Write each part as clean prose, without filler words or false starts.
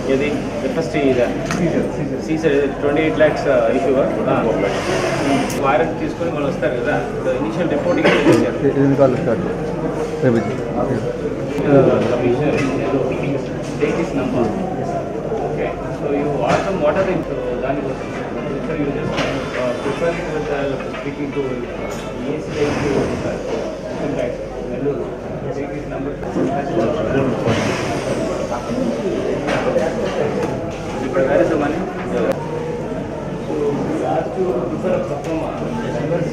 यदि first seizure 28 lakhs issue warrant తీసుకొని మనం వస్తారు కదా ఇనిషియల్ రిపోర్టింగ్ చేశారు ఇది call start commissioner take this number okay so you ask them what are the దాని కోసం so you just preferring with speaking to AC Nellore take this number where is the money? So you have to prefer a performer.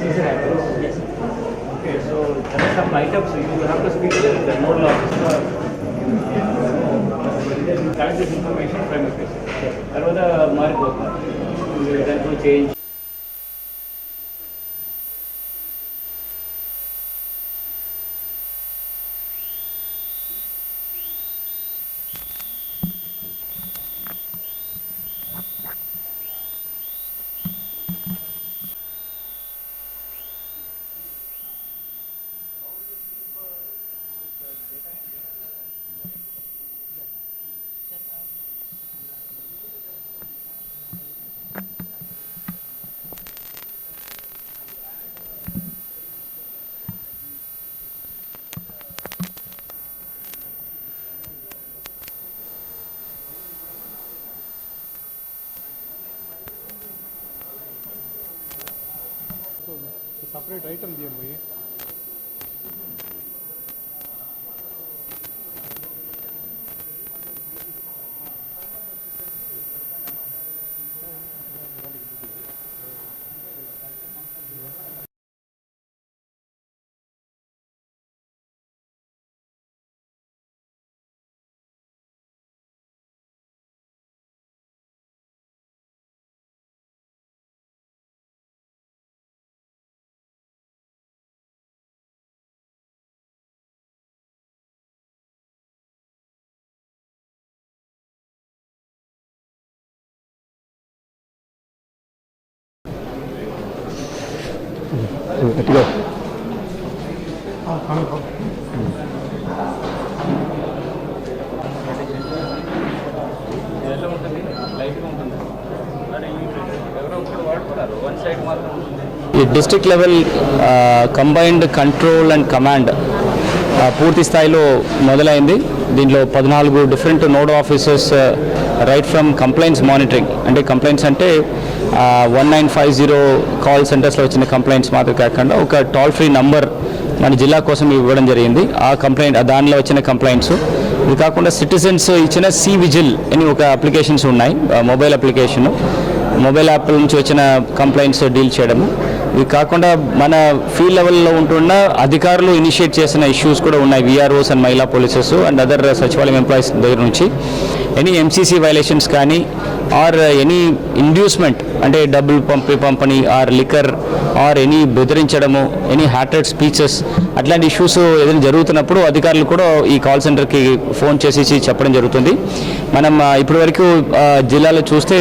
Season happens. Yes. Okay, so there are some items you have to speak to the nodal officer. Collect this information from the patient. That was the mark work. Then to change. separate item दिया भैया గట్టిగా ఎలా ఉంటుంది లైట్గా ఉంటుంది మరి ఎవరో ఒకరు వాడుతున్నారు వన్ సైడ్ మాత్రం ఉంటుంది. ఈ district level combined control and command పూర్తి స్థాయిలో మొదలైంది. దీంట్లో 14 different node officers right from complaints monitoring, అంటే కంప్లైంట్స్ అంటే 1950 కాల్ సెంటర్స్లో వచ్చిన కంప్లైంట్స్ మాత్రం కాకుండా ఒక టోల్ ఫ్రీ నంబర్ మన జిల్లా కోసం ఇవ్వడం జరిగింది. ఆ కంప్లైంట్ దానిలో వచ్చిన కంప్లైంట్స్ ఇది కాకుండా సిటిజన్స్ ఇచ్చిన సి విజిల్ అని ఒక అప్లికేషన్స్ ఉన్నాయి, మొబైల్ అప్లికేషన్, మొబైల్ యాప్ నుంచి వచ్చిన కంప్లైంట్స్ డీల్ చేయడము. ఇవి కాకుండా మన ఫీల్డ్ లెవెల్లో ఉంటున్న అధికారులు ఇనిషియేట్ చేసిన ఇష్యూస్ కూడా ఉన్నాయి, విఆర్ఓస్ అండ్ మహిళా పోలీసెస్ అండ్ అదర్ సచివాలయం ఎంప్లాయీస్ దగ్గర నుంచి. ఎనీ ఎంసీసీ వైలేషన్స్ కానీ ఆర్ ఎనీ ఇండ్యూస్మెంట్ అంటే డబ్బులు పంపని ఆర్ లిక్కర్ ఆర్ ఎనీ బెదిరించడము, ఎనీ హార్టెడ్ స్పీచెస్ అట్లాంటి ఇష్యూస్ ఏదైనా జరుగుతున్నప్పుడు అధికారులు కూడా ఈ కాల్ సెంటర్కి ఫోన్ చేసి చెప్పడం జరుగుతుంది. మనం ఇప్పటి వరకు జిల్లాలో చూస్తే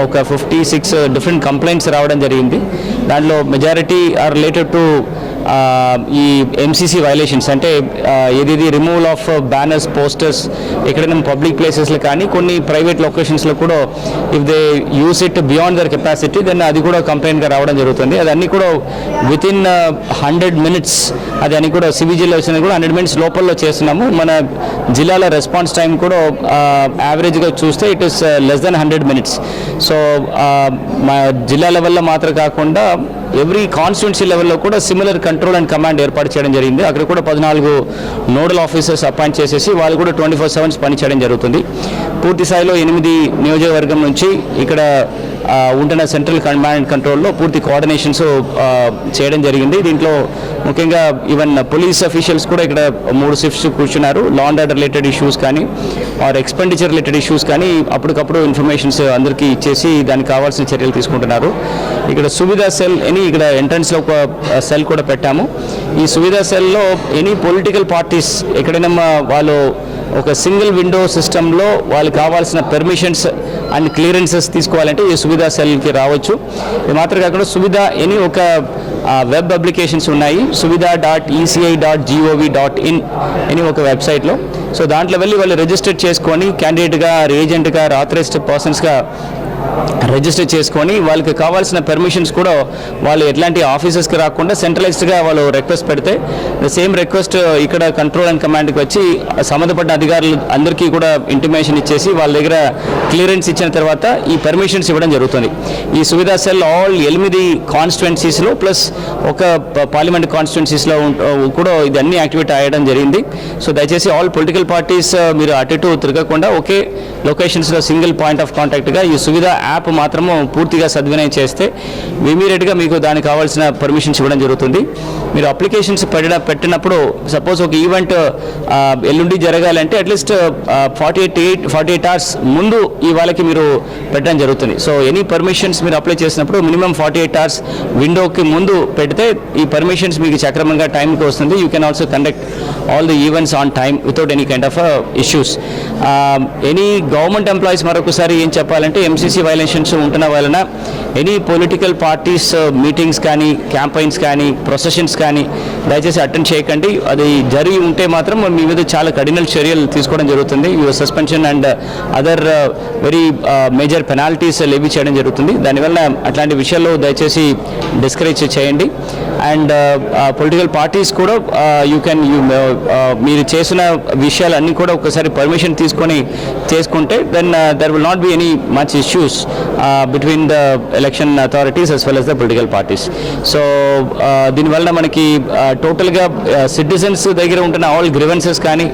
ఒక 56 డిఫరెంట్ కంప్లైంట్స్ రావడం జరిగింది. దాంట్లో మెజారిటీ ఆర్ రిలేటెడ్ టు ఈ ఎంసీసీ వైలేషన్స్, అంటే ఏది రిమూవల్ ఆఫ్ బ్యానర్స్, పోస్టర్స్ ఎక్కడైనా పబ్లిక్ ప్లేసెస్లో కానీ కొన్ని ప్రైవేట్ లొకేషన్స్లో కూడా if they use it beyond their capacity then అది కూడా కంప్లైంట్గా రావడం జరుగుతుంది. అదన్నీ కూడా వితిన్ 100 minutes అది అన్ని కూడా సివిజిల్లో వచ్చినది కూడా 100 minutes లోపల్లో చేస్తున్నాము. మన జిల్లాలో రెస్పాన్స్ టైం కూడా యావరేజ్గా చూస్తే it is less than 100 minutes. So మా జిల్లా లెవెల్లో మాత్రం కాకుండా ఎవ్రీ కాన్స్టిట్యున్సీ లెవెల్లో కూడా సిమిలర్ కంట్రోల్ అండ్ కమాండ్ ఏర్పాటు చేయడం జరిగింది. అక్కడ కూడా 14 నోడల్ ఆఫీసర్స్ అపాయింట్ చేసేసి వాళ్ళు కూడా 24/7 పనిచేయడం జరుగుతుంది. పూర్తి స్థాయిలో 8 నియోజకవర్గం నుంచి ఇక్కడ ఉంటున్న సెంట్రల్ కమాండ్ అండ్ కంట్రోల్లో పూర్తి కోఆర్డినేషన్స్ చేయడం జరిగింది. దీంట్లో ముఖ్యంగా ఈవెన్ పోలీస్ అఫీషియల్స్ కూడా ఇక్కడ 3 షిఫ్ట్స్ కూర్చున్నారు. Law and order related issues కానీ ఆర్ ఎక్స్పెండిచర్ రిలేటెడ్ ఇష్యూస్ కానీ అప్పటికప్పుడు ఇన్ఫర్మేషన్స్ అందరికీ ఇచ్చేసి దానికి కావాల్సిన చర్యలు తీసుకుంటున్నారు. ఇక్కడ సువిధా సెల్ అని ఇక్కడ ఎంట్రన్స్లో ఒక సెల్ కూడా పెట్టాము. ఈ సువిధా సెల్లో ఎనీ పొలిటికల్ పార్టీస్ ఎక్కడైనా వాళ్ళు ఒక సింగిల్ విండో సిస్టంలో వాళ్ళకి కావాల్సిన పెర్మిషన్స్ అండ్ క్లియరెన్సెస్ తీసుకోవాలంటే ఈ సువిధా సెల్కి రావచ్చు. ఇది మాత్రం కాకుండా సువిధా ఎనీ ఒక వెబ్ అప్లికేషన్స్ ఉన్నాయి. suvidha.eci.gov.in అని ఒక వెబ్సైట్లో. సో దాంట్లో వెళ్ళి వాళ్ళు రిజిస్టర్ చేసుకొని క్యాండిడేట్గా, ఏజెంట్గా, ఆథరైజ్డ్ పర్సన్స్గా రిజిస్టర్ చేసుకొని వాళ్ళకి కావాల్సిన పర్మిషన్స్ కూడా వాళ్ళు ఎట్లాంటి ఆఫీసెస్కి రాకుండా సెంట్రలైజ్డ్గా వాళ్ళు రిక్వెస్ట్ పెడితే సేమ్ రిక్వెస్ట్ ఇక్కడ కంట్రోల్ అండ్ కమాండ్కి వచ్చి సంబంధపడ్డ అధికారులు అందరికీ కూడా ఇంటిమేషన్ ఇచ్చేసి వాళ్ళ దగ్గర క్లియరెన్స్ ఇచ్చిన తర్వాత ఈ పర్మిషన్స్ ఇవ్వడం జరుగుతుంది. ఈ సువిధా సెల్ ఆల్ 8 కాన్స్టిట్యుయెన్సీస్లో ప్లస్ ఒక పార్లమెంట్ కాన్స్టిట్యుయెన్సీస్లో కూడా ఇది అన్ని యాక్టివేట్ అయ్యడం జరిగింది. సో దయచేసి ఆల్ పొలిటికల్ పార్టీస్ మీరు అటు ఇటు తిరగకుండా ఒకే లొకేషన్స్లో సింగిల్ పాయింట్ ఆఫ్ కాంటాక్ట్గా ఈ సువిధా యాప్ మాత్రము పూర్తిగా సద్వినియోగం చేస్తే ఇమీడియట్గా మీకు దానికి కావాల్సిన పర్మిషన్స్ ఇవ్వడం జరుగుతుంది. మీరు అప్లికేషన్స్ పెట్టినప్పుడు సపోజ్ ఒక ఈవెంట్ ఎల్లుండి జరగాలంటే అట్లీస్ట్ 48 అవర్స్ ముందు ఈ వాళ్ళకి మీరు పెట్టడం జరుగుతుంది. సో ఎనీ పర్మిషన్స్ మీరు అప్లై చేసినప్పుడు మినిమం 48 అవర్స్ విండోకి ముందు పెడితే ఈ పర్మిషన్స్ మీకు సక్రమంగా టైంకి వస్తుంది. You can also conduct all the events on time without any kind of issues. Any government employees మరొకసారి ఏం చెప్పాలంటే ఎంసీసీ వైలేషన్స్ ఉంటున్న వలన ఎనీ పొలిటికల్ పార్టీస్ మీటింగ్స్ కానీ, క్యాంపెయిన్స్ కానీ, ప్రొసెషన్స్ కానీ దయచేసి అటెండ్ చేయకండి. అది జరిగి ఉంటే మాత్రం మీ మీద చాలా కఠిన చర్యలు తీసుకోవడం జరుగుతుంది. Your suspension and other very major penalties levy చేయడం జరుగుతుంది. దానివల్ల అట్లాంటి విషయాల్లో దయచేసి డిస్కరేజ్ చేయండి. అండ్ పొలిటికల్ పార్టీస్ కూడా మీరు చేసిన విషయాలన్నీ కూడా ఒకసారి పర్మిషన్ తీసుకొని చేసుకుంటే then there will not be any much issues between the election authorities as well as the political parties. So దీనివల్ల మనకి టోటల్గా సిటిజన్స్ దగ్గర ఉంటున్న ఆల్ గ్రీవెన్సెస్ కానీ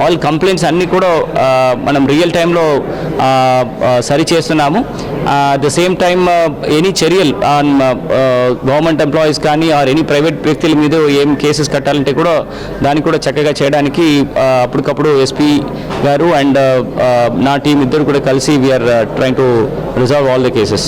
ఆల్ కంప్లైంట్స్ అన్నీ కూడా మనం రియల్ టైంలో సరి చేస్తున్నాము. At the same time any చర్యలు ఆన్ గవర్నమెంట్ ఎంప్లాయీస్ కానీ ఆర్ ఎనీ ప్రైవేట్ వ్యక్తుల మీద ఏం కేసెస్ కట్టాలంటే కూడా దానికి కూడా చక్కగా చేయడానికి అప్పటికప్పుడు ఎస్పీ గారు అండ్ నా టీం ఇద్దరు కూడా కలిసి we're trying to resolve all the cases.